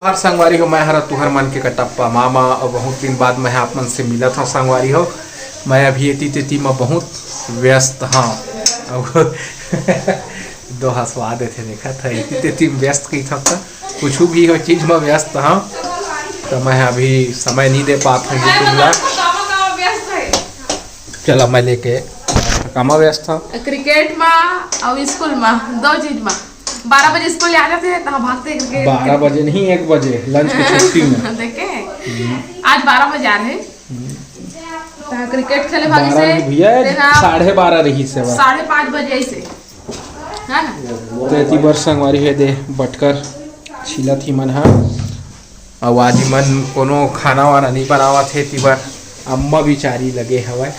हर संगवारी हो मैं हरा तुहर मन के कटप्पा मामा और बहुत दिन बाद मैं आप मन से मिला था संगवारी हो। मैं अभी एती तेती में बहुत व्यस्त हाँ और दो हंसवा देते देखा था एती तेती में व्यस्त कही था कुछ भी हो चीज़ में व्यस्त हाँ तो मैं अभी समय नहीं दे पाता यूट्यूब चला मैं लेके काम व्यस्त था क्रिकेट में और स्कूल में दो चीज में 12 बजे स्कूल आ जाते हैं तो भागते क्रिकेट 12 बजे नहीं 1 बजे लंच की छुट्टी में देखे आज 12 बजे आ रहे तो क्रिकेट खेले भागी से भैया 12:30 रही से 5:30 बजे से है ना तेती वर्ष संगवारी है दे बटकर छिलत ही मन हा और आज मन कोनो खाना वाना नहीं बनावा थे तिबर अम्मा बिचारी लगे हवे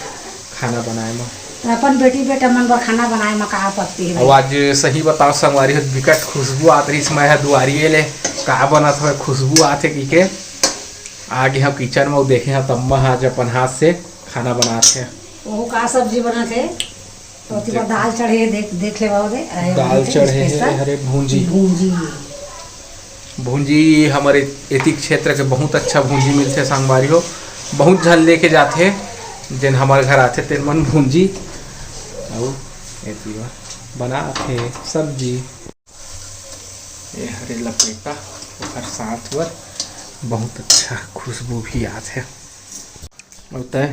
खाना बनाए में अपन बेटी बेटा मन पर खाना बनाए में कहा पड़ती है और आज सही बताओ संगवारी हो विकट खुशबू आत रही समय है दुआरिये ले कहा बनत हवे खुशबू आते की के आगे हम किचन में देखे हैं तब आज अपन हाथ से खाना बनाते हैं वो का सब्जी बना थे तो तिबर दाल चढ़े देख ले बाबू दे दाल चढ़े हरे भूंजी भूंजी भूंजी हमारे एती क्षेत्र के बहुत अच्छा भूंजी मिलते संगवारी हो बहुत झल लेके जाते जिन हमारे घर आते तेन मन भूंजी और बनाते सब्जी ये हरे लपेटा और साथ वर बहुत अच्छा खुशबू भी आते होता है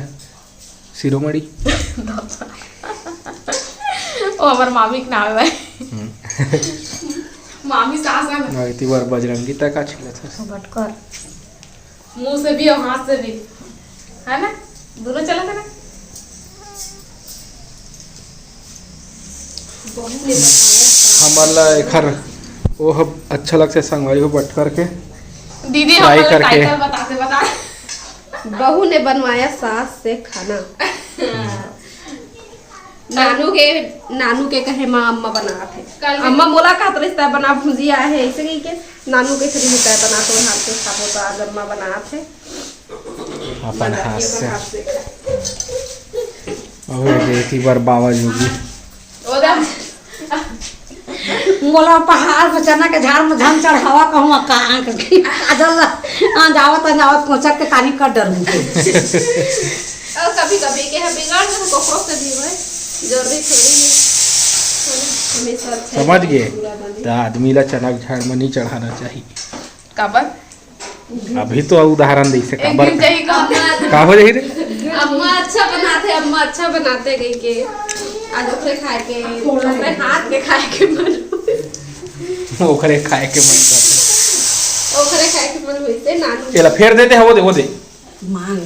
शिरोमणि ओ हमार मामी के नाम है मामी सास है इतनी बार बजरंगी तक अच्छी लगता है बटकर मुंह से भी और हाथ से भी है ना दोनों चला था ना हमारा खर वो अच्छा लगता है संगवारी हो बटकर के दीदी फ्राई हमारे करके टाइटल बता बहू ने बनवाया सास से खाना नानू के कहे माँ अम्मा बना थे अम्मा मुलाकात रिश्ता बना भुजिया है ऐसे ही के नानू के खरी होता है बना तो हाथ से खाओ तो आज अम्मा बना थे अपन हाथ से और देती बार बाबा जोगी मोला पहाड़ पर चना के झाड़ में धन चढ़ावा कहूँ कहाँ के आजल जावत कोचक के कानी कर डर मुझे और कभी कभी के बिगाड़ के कोकरो से भी है जरूरी थोड़ी है समझ गए तो आदमी ला चना के झाड़ में नहीं चढ़ाना चाहिए काबर अभी तो उदाहरण दे से एक दिन जाई का हो जाही रे अम्मा अच्छा बनाते गई के आज ओकरे खाए के ओकरे हाथ के खाए के मन ओकरे खाए के मन करते ओकरे खाए के मन होइसे नानू चला फेर देते हो दे मांग ले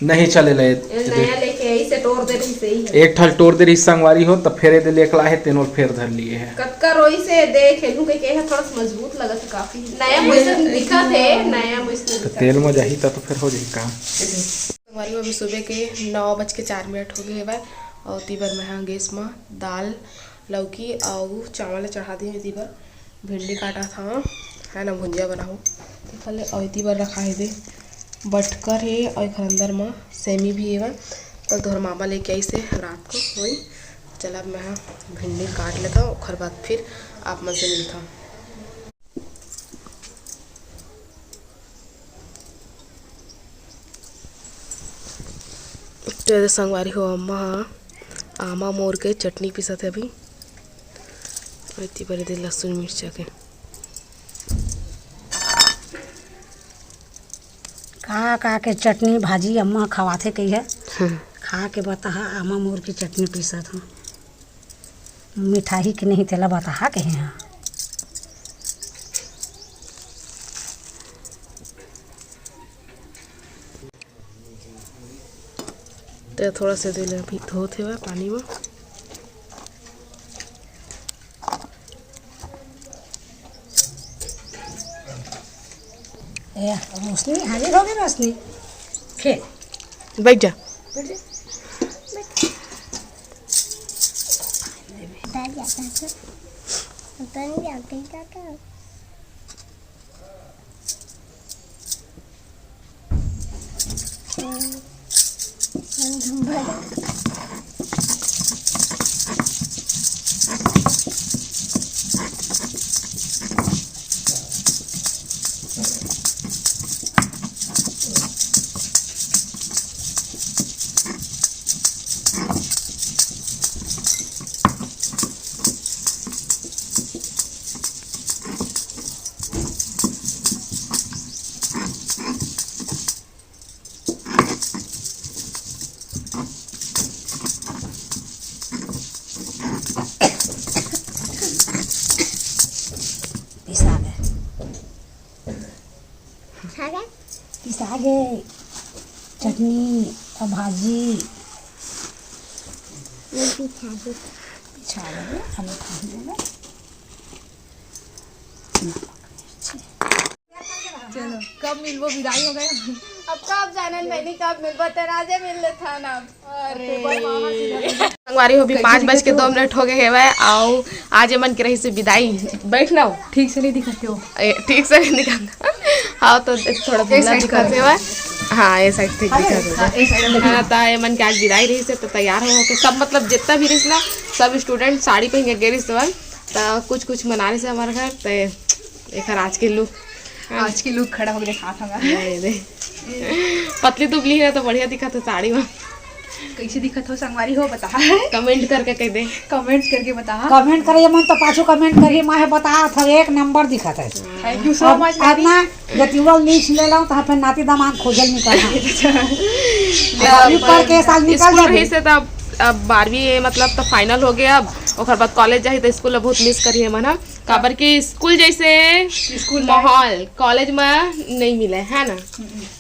नहीं चले ले नया लेके ऐसे तोड़ दे रही से ही एक ठल तोड़ दे रही संगवारी हो तब फेरे दे लेकला है तेनों फेर धर लिए है कतका रोई से देख हेलू के है थोड़ा मजबूत लगत काफी नया मशीन दिखत है नया मशीन तो तेल में जाही तो फिर हो जाही काम हमारी अभी सुबह के 9:04 हो गए है और तीबर में हाँ गैस में दाल लौकी और चावल चढ़ा दिए तीबर भिंडी काटा था है ना भुंजिया बनाऊँ फल और तीबर रखा है दे बटकर है और घर अंदर में सेमी भी है और तोहर मामा लेके आई से रात को वही चला मैं हाँ भिंडी काट लेता हूँ और बाद फिर आप मन से मिलता हूँ तो संगवारी हो अम्मा आमा मोर के चटनी पीसत है अभी और इतनी बड़े दे लहसुन मिर्चा के कहा के चटनी भाजी अम्मा खवाते कही है खा के बता आमा मोर की चटनी पीसा था मिठाई के नहीं तेला बता कहे हैं तो थोड़ा सा दिल अभी धोते हुए पानी में रोशनी हाजिर हो गई रोशनी फिर बैठ जा पिसागे चटनी और भाजी पिछा देंगे हमें खा देंगे। चलो कब मिलबो विदाई हो गए अब कब जानन मैंने कब मिलबो तराजे मिल था ना अरे संगवारी हो भी 5:02 हो गए है आओ आज मन के रही से विदाई बैठना हो ठीक से नहीं दिखते हो ठीक से नहीं दिखाना हाँ तो थोड़ा दिखाते हुए हाँ ये साइड ठीक दिखा था ये मन के आज विदाई रही से तो तैयार हो के सब मतलब जितना भी रही ना सब स्टूडेंट साड़ी पहन के गए सब तो कुछ मना रहे से हमारे घर तो एक आज के लुक आज की लुक खड़ा हो गया साथ हमारा पतली दुबली है तो बढ़िया दिखा था साड़ी में कैसे दिखत हो संगवारी हो बता कमेंट करके कह दे कमेंट करके बता कमेंट करिए मन तो पाछू कमेंट करिए मैं बता था 1 नंबर दिखत है। थैंक यू सो मच अपना जतिवल लिस्ट ले लो तो फिर नाती दामाद खोजल निकलना पर के साल निकल जाबे से तब अब 12वीं मतलब तो फाइनल हो गया अब और बाद कॉलेज जाही तो स्कूल बहुत मिस करी है मना काबर की स्कूल जैसे स्कूल माहौल कॉलेज में नहीं मिले है ना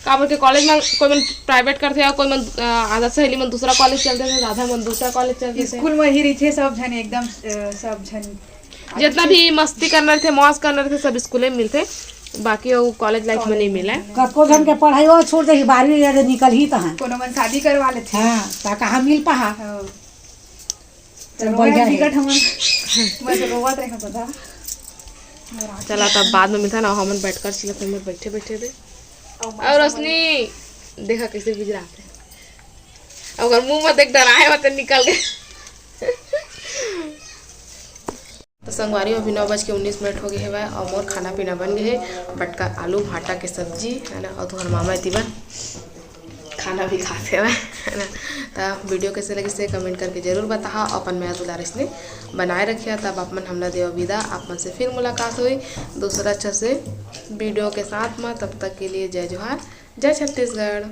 काबर के कॉलेज में कोई मन प्राइवेट करते या कोई मन आधा सहेली मन दूसरा कॉलेज चलते थे आधा मन दूसरा कॉलेज चलते थे स्कूल में ही रही थे सब जन एकदम सब जन जितना भी मस्ती करना थे मौज करना थे सब स्कूले में मिलते बाकी वो कॉलेज लाइफ में नहीं मिला कतको जन के पढ़ाई हो छोड़ दे 12वीं या निकल ही तहां कोनो मन शादी करवा लेते हां ता कहां मिल पहा चलो बढ़िया टिकट हम मैं तो रोवत रहे पता चला तब बाद में मिलता ना हम बैठ कर सिलक में बैठे बैठे थे और रोशनी देखा कैसे गुजराते अगर मुंह में देख डराए मत निकल गए तो संगवारी अभी 9:19 हो गए है और मोर खाना पीना बन गए है बटका आलू भाटा के सब्जी है ना और तुम्हार मामा तीबा खाना भी खाते हुए है ना तो वीडियो कैसे लगे से कमेंट करके जरूर बताओ अपन मैं दुलार इसने बनाए रखिए तब आप मन हमला देव विदा आप मन से फिर मुलाकात हुई दूसरा अच्छा से वीडियो के साथ में तब तक के लिए जय जोहार जय छत्तीसगढ़।